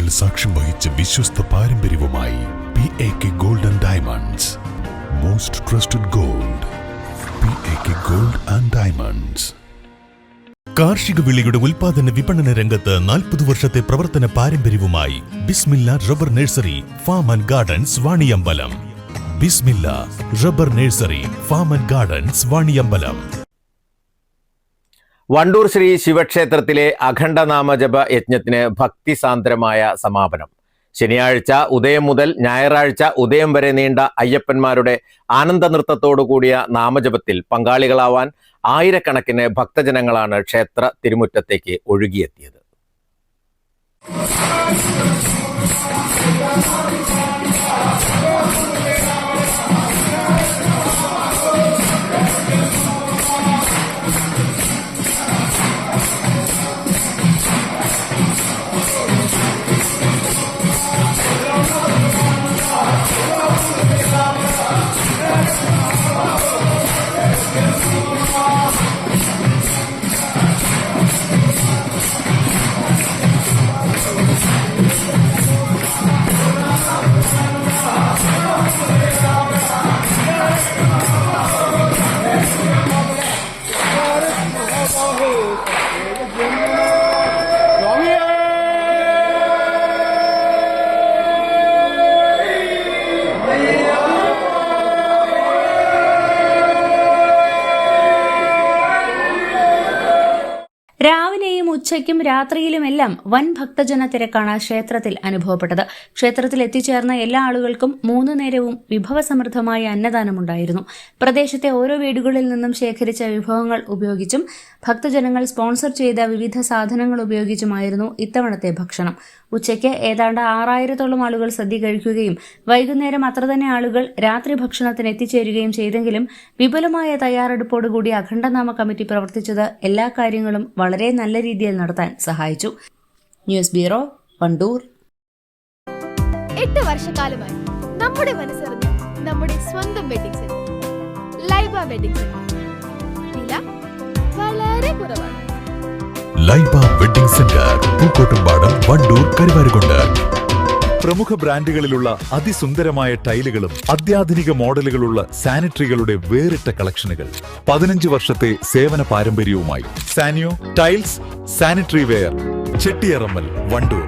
വർഷങ്ങൾ സാക്ഷ്യം വഹിച്ച വിശ്വസ്ത പാരമ്പര്യവുമായി PAK Gold and Diamonds. Most trusted gold. PAK Gold and Diamonds. കാർഷിക വിളയുടെ ഉൽപാദന വിപണന രംഗത്ത് 40 വർഷത്തെ പ്രവർത്തന പാരമ്പര്യവുമായി Bismilla rubber nursery farm and gardens Vaniyambalam. Bismilla rubber nursery farm and gardens Vaniyambalam. Vandoor Shri ശിവക്ഷേത്രത്തിലെ അഖണ്ഡനാമജപ യജ്ഞത്തിന് ഭക്തിസാന്ദ്രമായ സമാപനം. ശനിയാഴ്ച ഉദയം മുതൽ ഞായറാഴ്ച ഉദയം വരെ നീണ്ട അയ്യപ്പന്മാരുടെ ആനന്ദ നൃത്തത്തോടു കൂടിയ നാമജപത്തിൽ പങ്കാളികളാവാൻ ആയിരക്കണക്കിന് ഭക്തജനങ്ങളാണ് ക്ഷേത്ര തിരുമുറ്റത്തേക്ക് ഒഴുകിയെത്തിയത്. രാവിലെയും ഉച്ചയ്ക്കും രാത്രിയിലുമെല്ലാം വൻ ഭക്തജന തിരക്കാണ് ക്ഷേത്രത്തിൽ അനുഭവപ്പെട്ടത്. ക്ഷേത്രത്തിൽ എത്തിച്ചേർന്ന എല്ലാ ആളുകൾക്കും 3 നേരവും വിഭവസമൃദ്ധമായ അന്നദാനമുണ്ടായിരുന്നു. പ്രദേശത്തെ ഓരോ വീടുകളിൽ നിന്നും ശേഖരിച്ച വിഭവങ്ങൾ ഉപയോഗിച്ചും ഭക്തജനങ്ങൾ സ്പോൺസർ ചെയ്ത വിവിധ സാധനങ്ങൾ ഉപയോഗിച്ചുമായിരുന്നു ഇത്തവണത്തെ ഭക്ഷണം. ഉച്ചയ്ക്ക് ഏതാണ്ട് 6000-ഓളം ആളുകൾ സദ്യ കഴിക്കുകയും വൈകുന്നേരം അത്ര തന്നെ ആളുകൾ രാത്രി ഭക്ഷണത്തിന് എത്തിച്ചേരുകയും ചെയ്തെങ്കിലും വിപുലമായ തയ്യാറെടുപ്പോടുകൂടി അഖണ്ഡനാമ കമ്മിറ്റി പ്രവർത്തിച്ചത് എല്ലാ കാര്യങ്ങളും വളരെ നല്ല രീതിയിൽ നടത്താൻ സഹായിച്ചു. News bureau, Wandoor. 8 വർഷക്കാലമായി നമ്മുടെ മനസ്സറിഞ്ഞ നമ്മുടെ സ്വന്തം wedding centre Laiba wedding centre. വില വളരെ കുറവാണ്. Laiba wedding centre, Pookkottumpadam, Wandoor, Karuvarakundu. പ്രമുഖ ബ്രാൻഡുകളിലുള്ള അതിസുന്ദരമായ ടൈലുകളും അത്യാധുനിക മോഡലുകളുള്ള സാനിറ്ററികളുടെ വേറിട്ട കളക്ഷനുകൾ. 15 വർഷത്തെ സേവന പാരമ്പര്യവുമായി Sanio tiles, sanitary ware, Chettiyarammal, Wandoor.